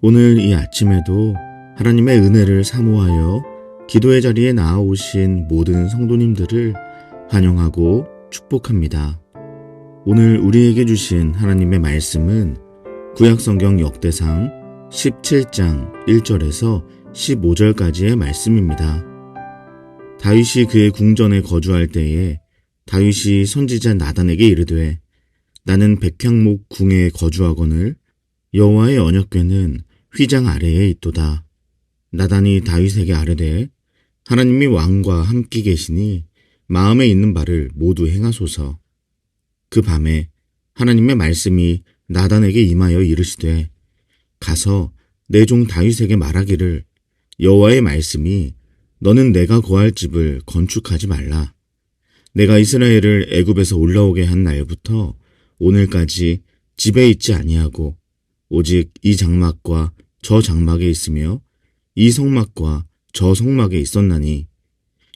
오늘 이 아침에도 하나님의 은혜를 사모하여 기도의 자리에 나아오신 모든 성도님들을 환영하고 축복합니다. 오늘 우리에게 주신 하나님의 말씀은 구약성경 역대상 17장 1절에서 15절까지의 말씀입니다. 다윗이 그의 궁전에 거주할 때에 다윗이 선지자 나단에게 이르되 나는 백향목 궁에 거주하거늘 여호와의 언약궤는 휘장 아래에 있도다. 나단이 다윗에게 아뢰되 하나님이 왕과 함께 계시니 마음에 있는 바를 모두 행하소서. 그 밤에 하나님의 말씀이 나단에게 임하여 이르시되 가서 내 종 다윗에게 말하기를 여호와의 말씀이 너는 내가 거할 집을 건축하지 말라. 내가 이스라엘을 애굽에서 올라오게 한 날부터 오늘까지 집에 있지 아니하고 오직 이 장막과 저 장막에 있으며 이 성막과 저 성막에 있었나니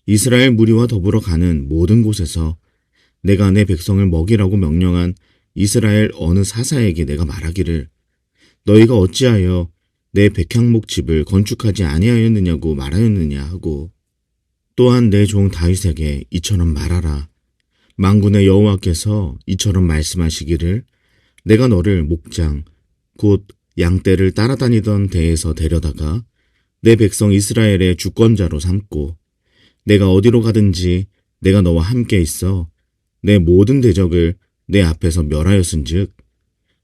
이스라엘 무리와 더불어 가는 모든 곳에서 내가 내 백성을 먹이라고 명령한 이스라엘 어느 사사에게 내가 말하기를 너희가 어찌하여 내 백향목 집을 건축하지 아니하였느냐고 말하였느냐 하고 또한 내 종 다윗에게 이처럼 말하라. 만군의 여호와께서 이처럼 말씀하시기를 내가 너를 목장 곧 양떼를 따라다니던 데에서 데려다가 내 백성 이스라엘의 주권자로 삼고 내가 어디로 가든지 내가 너와 함께 있어 내 모든 대적을 내 앞에서 멸하였은즉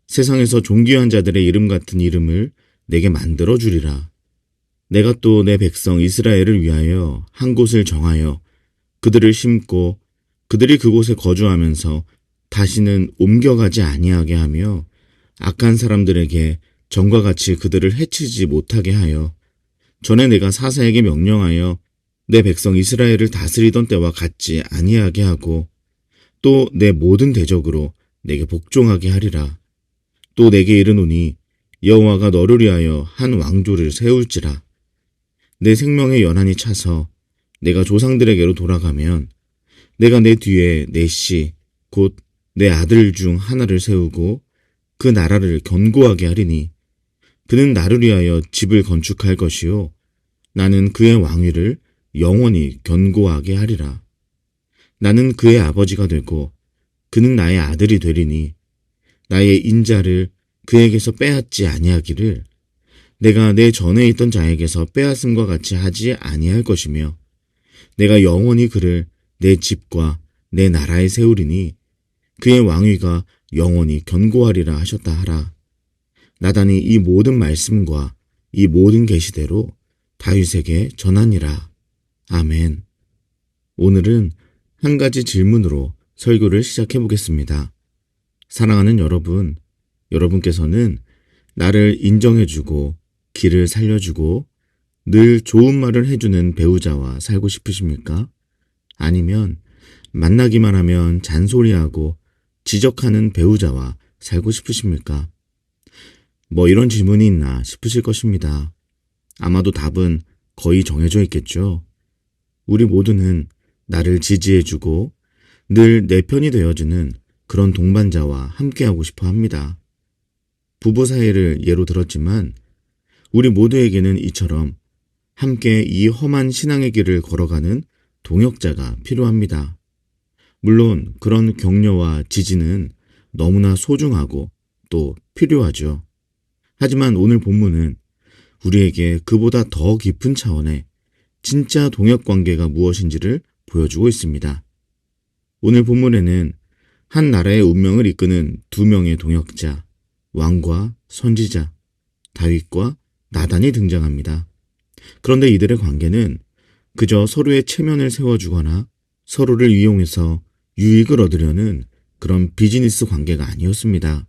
세상에서 존귀한 자들의 이름 같은 이름을 내게 만들어 주리라. 내가 또 내 백성 이스라엘을 위하여 한 곳을 정하여 그들을 심고 그들이 그곳에 거주하면서 다시는 옮겨가지 아니하게 하며 악한 사람들에게 전과 같이 그들을 해치지 못하게 하여 전에 내가 사사에게 명령하여 내 백성 이스라엘을 다스리던 때와 같지 아니하게 하고 또 내 모든 대적으로 내게 복종하게 하리라. 또 내게 이르노니 여호와가 너를 위하여 한 왕조를 세울지라. 내 생명의 연한이 차서 내가 조상들에게로 돌아가면 내가 내 뒤에 내 씨 곧 내 아들 중 하나를 세우고 그 나라를 견고하게 하리니 그는 나를 위하여 집을 건축할 것이요 나는 그의 왕위를 영원히 견고하게 하리라. 나는 그의 아버지가 되고 그는 나의 아들이 되리니 나의 인자를 그에게서 빼앗지 아니하기를 내가 내 전에 있던 자에게서 빼앗음과 같이 하지 아니할 것이며 내가 영원히 그를 내 집과 내 나라에 세우리니 그의 왕위가 영원히 견고하리라 하셨다 하라. 나단이 이 모든 말씀과 이 모든 계시대로 다윗에게 전하니라. 아멘. 오늘은 한 가지 질문으로 설교를 시작해 보겠습니다. 사랑하는 여러분, 여러분께서는 나를 인정해주고 길을 살려주고 늘 좋은 말을 해주는 배우자와 살고 싶으십니까? 아니면 만나기만 하면 잔소리하고 지적하는 배우자와 살고 싶으십니까? 뭐 이런 질문이 있나 싶으실 것입니다. 아마도 답은 거의 정해져 있겠죠. 우리 모두는 나를 지지해주고 늘 내 편이 되어주는 그런 동반자와 함께하고 싶어 합니다. 부부 사이를 예로 들었지만 우리 모두에게는 이처럼 함께 이 험한 신앙의 길을 걸어가는 동역자가 필요합니다. 물론 그런 격려와 지지는 너무나 소중하고 또 필요하죠. 하지만 오늘 본문은 우리에게 그보다 더 깊은 차원의 진짜 동역관계가 무엇인지를 보여주고 있습니다. 오늘 본문에는 한 나라의 운명을 이끄는 두 명의 동역자, 왕과 선지자, 다윗과 나단이 등장합니다. 그런데 이들의 관계는 그저 서로의 체면을 세워주거나 서로를 이용해서 유익을 얻으려는 그런 비즈니스 관계가 아니었습니다.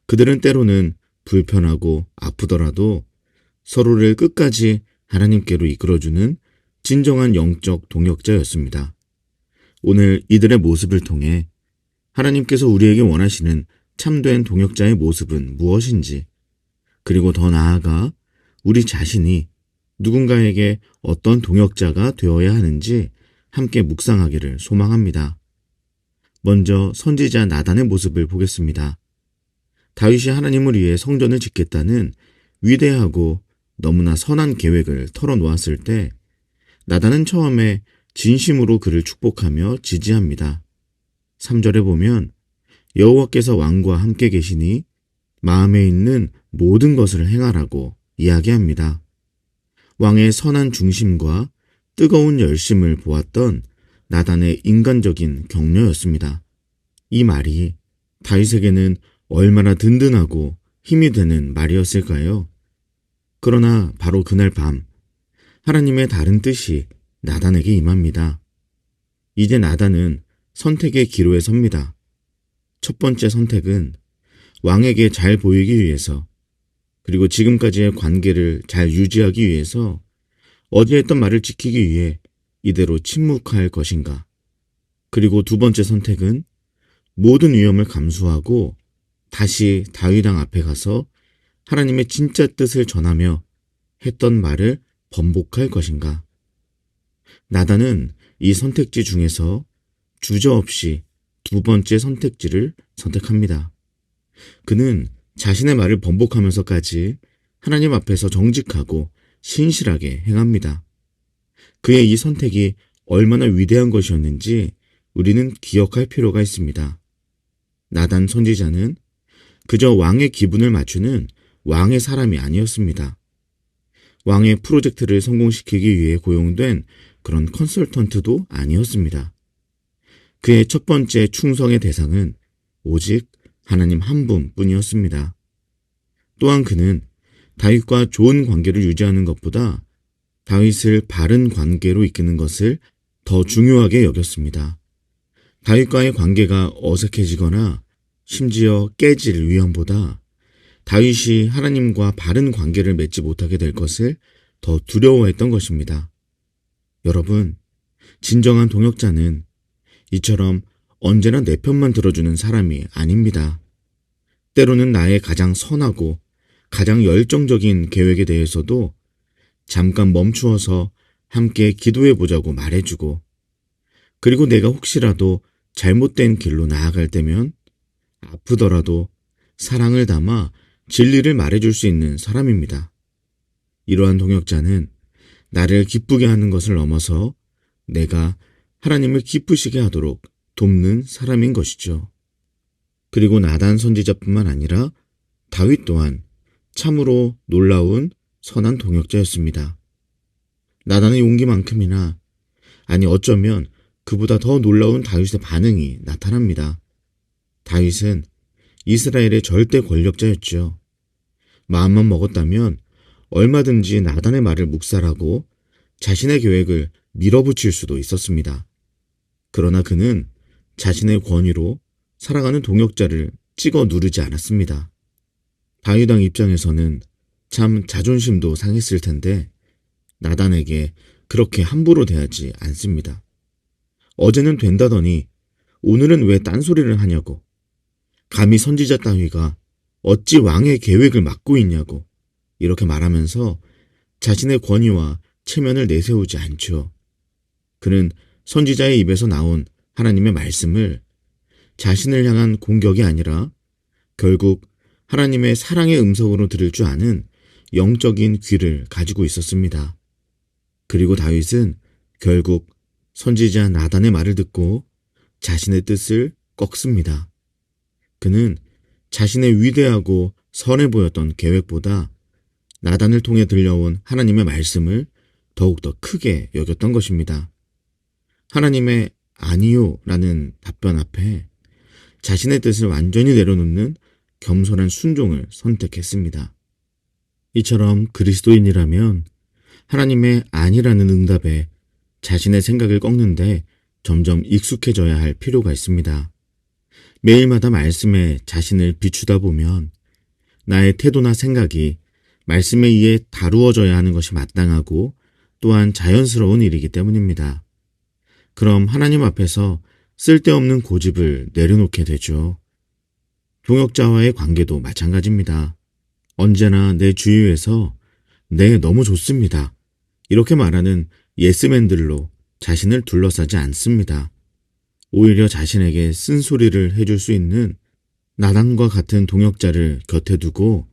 그들은 때로는 불편하고 아프더라도 서로를 끝까지 하나님께로 이끌어주는 진정한 영적 동역자였습니다. 오늘 이들의 모습을 통해 하나님께서 우리에게 원하시는 참된 동역자의 모습은 무엇인지, 그리고 더 나아가 우리 자신이 누군가에게 어떤 동역자가 되어야 하는지 함께 묵상하기를 소망합니다. 먼저 선지자 나단의 모습을 보겠습니다. 다윗이 하나님을 위해 성전을 짓겠다는 위대하고 너무나 선한 계획을 털어놓았을 때 나단은 처음에 진심으로 그를 축복하며 지지합니다. 3절에 보면 여호와께서 왕과 함께 계시니 마음에 있는 모든 것을 행하라고 이야기합니다. 왕의 선한 중심과 뜨거운 열심을 보았던 나단의 인간적인 격려였습니다. 이 말이 다윗에게는 얼마나 든든하고 힘이 되는 말이었을까요? 그러나 바로 그날 밤 하나님의 다른 뜻이 나단에게 임합니다. 이제 나단은 선택의 기로에 섭니다. 첫 번째 선택은 왕에게 잘 보이기 위해서, 그리고 지금까지의 관계를 잘 유지하기 위해서 어제 했던 말을 지키기 위해 이대로 침묵할 것인가. 그리고 두 번째 선택은 모든 위험을 감수하고 다시 다윗 왕 앞에 가서 하나님의 진짜 뜻을 전하며 했던 말을 번복할 것인가. 나단은 이 선택지 중에서 주저없이 두 번째 선택지를 선택합니다. 그는 자신의 말을 번복하면서까지 하나님 앞에서 정직하고 신실하게 행합니다. 그의 이 선택이 얼마나 위대한 것이었는지 우리는 기억할 필요가 있습니다. 나단 선지자는 그저 왕의 기분을 맞추는 왕의 사람이 아니었습니다. 왕의 프로젝트를 성공시키기 위해 고용된 그런 컨설턴트도 아니었습니다. 그의 첫 번째 충성의 대상은 오직 하나님 한 분뿐이었습니다. 또한 그는 다윗과 좋은 관계를 유지하는 것보다 다윗을 바른 관계로 이끄는 것을 더 중요하게 여겼습니다. 다윗과의 관계가 어색해지거나 심지어 깨질 위험보다 다윗이 하나님과 바른 관계를 맺지 못하게 될 것을 더 두려워했던 것입니다. 여러분, 진정한 동역자는 이처럼 언제나 내 편만 들어주는 사람이 아닙니다. 때로는 나의 가장 선하고 가장 열정적인 계획에 대해서도 잠깐 멈추어서 함께 기도해보자고 말해주고, 그리고 내가 혹시라도 잘못된 길로 나아갈 때면 아프더라도 사랑을 담아 진리를 말해줄 수 있는 사람입니다. 이러한 동역자는 나를 기쁘게 하는 것을 넘어서 내가 하나님을 기쁘시게 하도록 돕는 사람인 것이죠. 그리고 나단 선지자뿐만 아니라 다윗 또한 참으로 놀라운 선한 동역자였습니다. 나단의 용기만큼이나, 아니 어쩌면 그보다 더 놀라운 다윗의 반응이 나타납니다. 다윗은 이스라엘의 절대 권력자였죠. 마음만 먹었다면 얼마든지 나단의 말을 묵살하고 자신의 계획을 밀어붙일 수도 있었습니다. 그러나 그는 자신의 권위로 살아가는 동역자를 찍어 누르지 않았습니다. 다윗 왕 입장에서는 참 자존심도 상했을 텐데 나단에게 그렇게 함부로 대하지 않습니다. 어제는 된다더니 오늘은 왜 딴소리를 하냐고, 감히 선지자 따위가 어찌 왕의 계획을 막고 있냐고 이렇게 말하면서 자신의 권위와 체면을 내세우지 않죠. 그는 선지자의 입에서 나온 하나님의 말씀을 자신을 향한 공격이 아니라 결국 하나님의 사랑의 음성으로 들을 줄 아는 영적인 귀를 가지고 있었습니다. 그리고 다윗은 결국 선지자 나단의 말을 듣고 자신의 뜻을 꺾습니다. 그는 자신의 위대하고 선해 보였던 계획보다 나단을 통해 들려온 하나님의 말씀을 더욱더 크게 여겼던 것입니다. 하나님의 아니요 라는 답변 앞에 자신의 뜻을 완전히 내려놓는 겸손한 순종을 선택했습니다. 이처럼 그리스도인이라면 하나님의 아니라는 응답에 자신의 생각을 꺾는데 점점 익숙해져야 할 필요가 있습니다. 매일마다 말씀에 자신을 비추다 보면 나의 태도나 생각이 말씀에 의해 다루어져야 하는 것이 마땅하고 또한 자연스러운 일이기 때문입니다. 그럼 하나님 앞에서 쓸데없는 고집을 내려놓게 되죠. 동역자와의 관계도 마찬가지입니다. 언제나 내 주위에서 네, 너무 좋습니다, 이렇게 말하는 예스맨들로 자신을 둘러싸지 않습니다. 오히려 자신에게 쓴소리를 해줄 수 있는 나단과 같은 동역자를 곁에 두고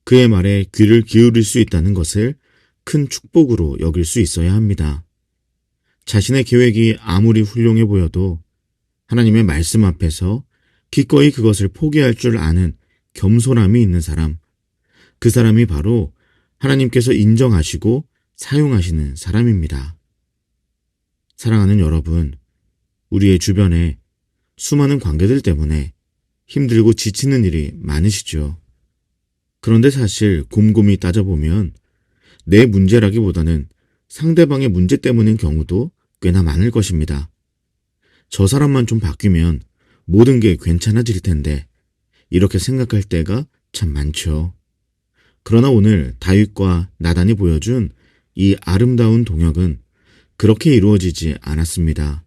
그의 말에 귀를 기울일 수 있다는 것을 큰 축복으로 여길 수 있어야 합니다. 자신의 계획이 아무리 훌륭해 보여도 하나님의 말씀 앞에서 기꺼이 그것을 포기할 줄 아는 겸손함이 있는 사람, 그 사람이 바로 하나님께서 인정하시고 사용하시는 사람입니다. 사랑하는 여러분, 우리의 주변에 수많은 관계들 때문에 힘들고 지치는 일이 많으시죠. 그런데 사실 곰곰이 따져보면 내 문제라기보다는 상대방의 문제 때문인 경우도 꽤나 많을 것입니다. 저 사람만 좀 바뀌면 모든 게 괜찮아질 텐데 이렇게 생각할 때가 참 많죠. 그러나 오늘 다윗과 나단이 보여준 이 아름다운 동역은 그렇게 이루어지지 않았습니다.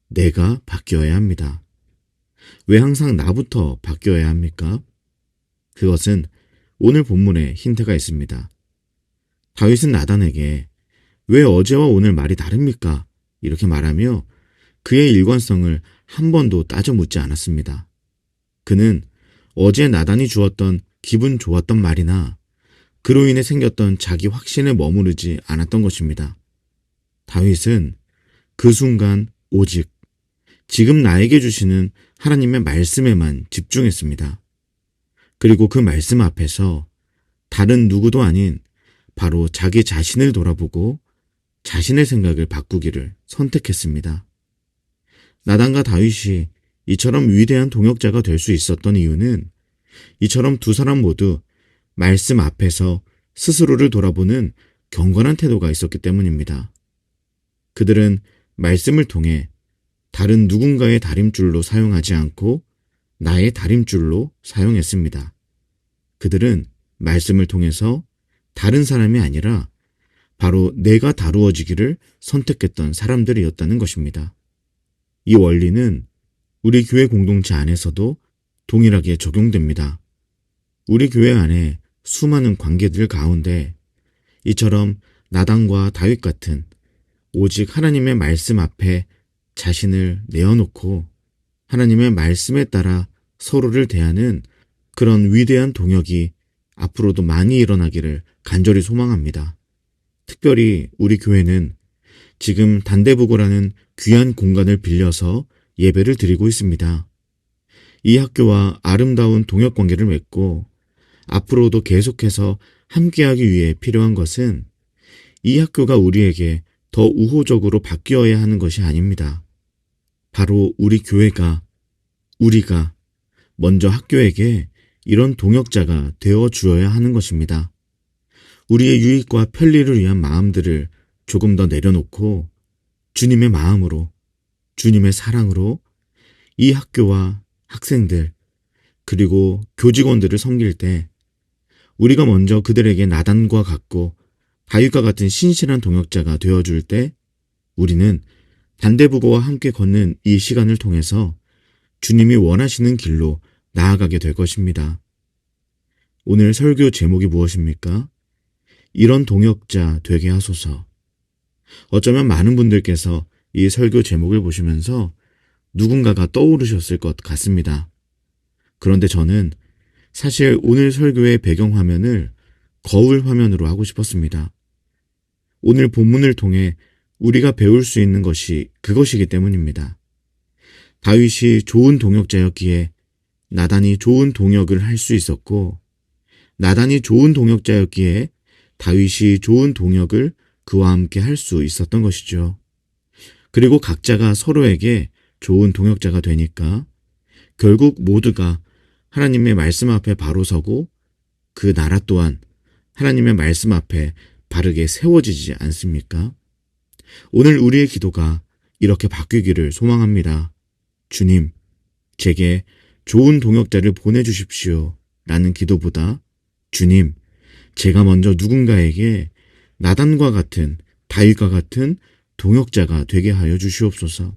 내가 바뀌어야 합니다. 왜 항상 나부터 바뀌어야 합니까? 그것은 오늘 본문에 힌트가 있습니다. 다윗은 나단에게 왜 어제와 오늘 말이 다릅니까? 이렇게 말하며 그의 일관성을 한 번도 따져 묻지 않았습니다. 그는 어제 나단이 주었던 기분 좋았던 말이나 그로 인해 생겼던 자기 확신에 머무르지 않았던 것입니다. 다윗은 그 순간 오직 지금 나에게 주시는 하나님의 말씀에만 집중했습니다. 그리고 그 말씀 앞에서 다른 누구도 아닌 바로 자기 자신을 돌아보고 자신의 생각을 바꾸기를 선택했습니다. 나단과 다윗이 이처럼 위대한 동역자가 될 수 있었던 이유는 이처럼 두 사람 모두 말씀 앞에서 스스로를 돌아보는 경건한 태도가 있었기 때문입니다. 그들은 말씀을 통해 다른 누군가의 다림줄로 사용하지 않고 나의 다림줄로 사용했습니다. 그들은 말씀을 통해서 다른 사람이 아니라 바로 내가 다루어지기를 선택했던 사람들이었다는 것입니다. 이 원리는 우리 교회 공동체 안에서도 동일하게 적용됩니다. 우리 교회 안에 수많은 관계들 가운데 이처럼 나단과 다윗 같은 오직 하나님의 말씀 앞에 자신을 내어놓고 하나님의 말씀에 따라 서로를 대하는 그런 위대한 동역이 앞으로도 많이 일어나기를 간절히 소망합니다. 특별히 우리 교회는 지금 단대부고라는 귀한 공간을 빌려서 예배를 드리고 있습니다. 이 학교와 아름다운 동역 관계를 맺고 앞으로도 계속해서 함께하기 위해 필요한 것은 이 학교가 우리에게 더 우호적으로 바뀌어야 하는 것이 아닙니다. 바로 우리 교회가, 우리가 먼저 학교에게 이런 동역자가 되어 주어야 하는 것입니다. 우리의 유익과 편리를 위한 마음들을 조금 더 내려놓고 주님의 마음으로, 주님의 사랑으로 이 학교와 학생들, 그리고 교직원들을 섬길 때 우리가 먼저 그들에게 나단과 같고 다윗과 같은 신실한 동역자가 되어줄 때 우리는 단대부고와 함께 걷는 이 시간을 통해서 주님이 원하시는 길로 나아가게 될 것입니다. 오늘 설교 제목이 무엇입니까? 이런 동역자 되게 하소서. 어쩌면 많은 분들께서 이 설교 제목을 보시면서 누군가가 떠오르셨을 것 같습니다. 그런데 저는 사실 오늘 설교의 배경화면을 거울 화면으로 하고 싶었습니다. 오늘 본문을 통해 우리가 배울 수 있는 것이 그것이기 때문입니다. 다윗이 좋은 동역자였기에 나단이 좋은 동역을 할 수 있었고, 나단이 좋은 동역자였기에 다윗이 좋은 동역을 그와 함께 할 수 있었던 것이죠. 그리고 각자가 서로에게 좋은 동역자가 되니까 결국 모두가 하나님의 말씀 앞에 바로 서고 그 나라 또한 하나님의 말씀 앞에 바르게 세워지지 않습니까? 오늘 우리의 기도가 이렇게 바뀌기를 소망합니다. 주님, 제게 좋은 동역자를 보내주십시오 라는 기도보다 주님, 제가 먼저 누군가에게 나단과 같은 다윗과 같은 동역자가 되게 하여 주시옵소서.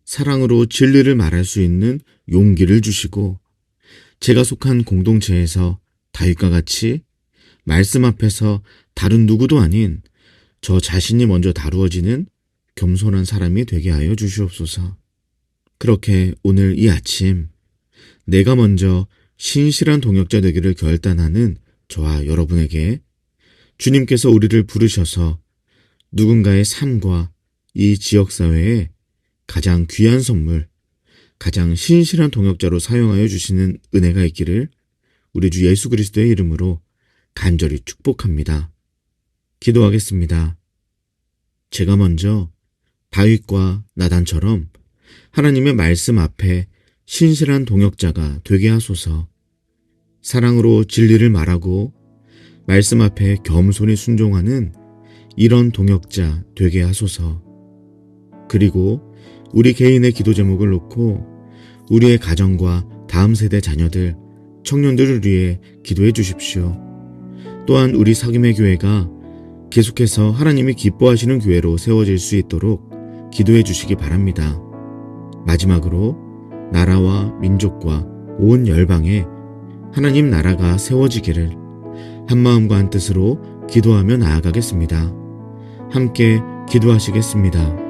사랑으로 진리를 말할 수 있는 용기를 주시고 제가 속한 공동체에서 다윗과 같이 말씀 앞에서 다른 누구도 아닌 저 자신이 먼저 다루어지는 겸손한 사람이 되게 하여 주시옵소서. 그렇게 오늘 이 아침 내가 먼저 신실한 동역자 되기를 결단하는 저와 여러분에게 주님께서 우리를 부르셔서 누군가의 삶과 이 지역사회에 가장 귀한 선물, 가장 신실한 동역자로 사용하여 주시는 은혜가 있기를 우리 주 예수 그리스도의 이름으로 간절히 축복합니다. 기도하겠습니다. 제가 먼저 다윗과 나단처럼 하나님의 말씀 앞에 신실한 동역자가 되게 하소서. 사랑으로 진리를 말하고 말씀 앞에 겸손히 순종하는 이런 동역자 되게 하소서. 그리고 우리 개인의 기도 제목을 놓고 우리의 가정과 다음 세대 자녀들, 청년들을 위해 기도해 주십시오. 또한 우리 사귐의 교회가 계속해서 하나님이 기뻐하시는 교회로 세워질 수 있도록 기도해 주시기 바랍니다. 마지막으로 나라와 민족과 온 열방에 하나님 나라가 세워지기를 한마음과 한뜻으로 기도하며 나아가겠습니다. 함께 기도하시겠습니다.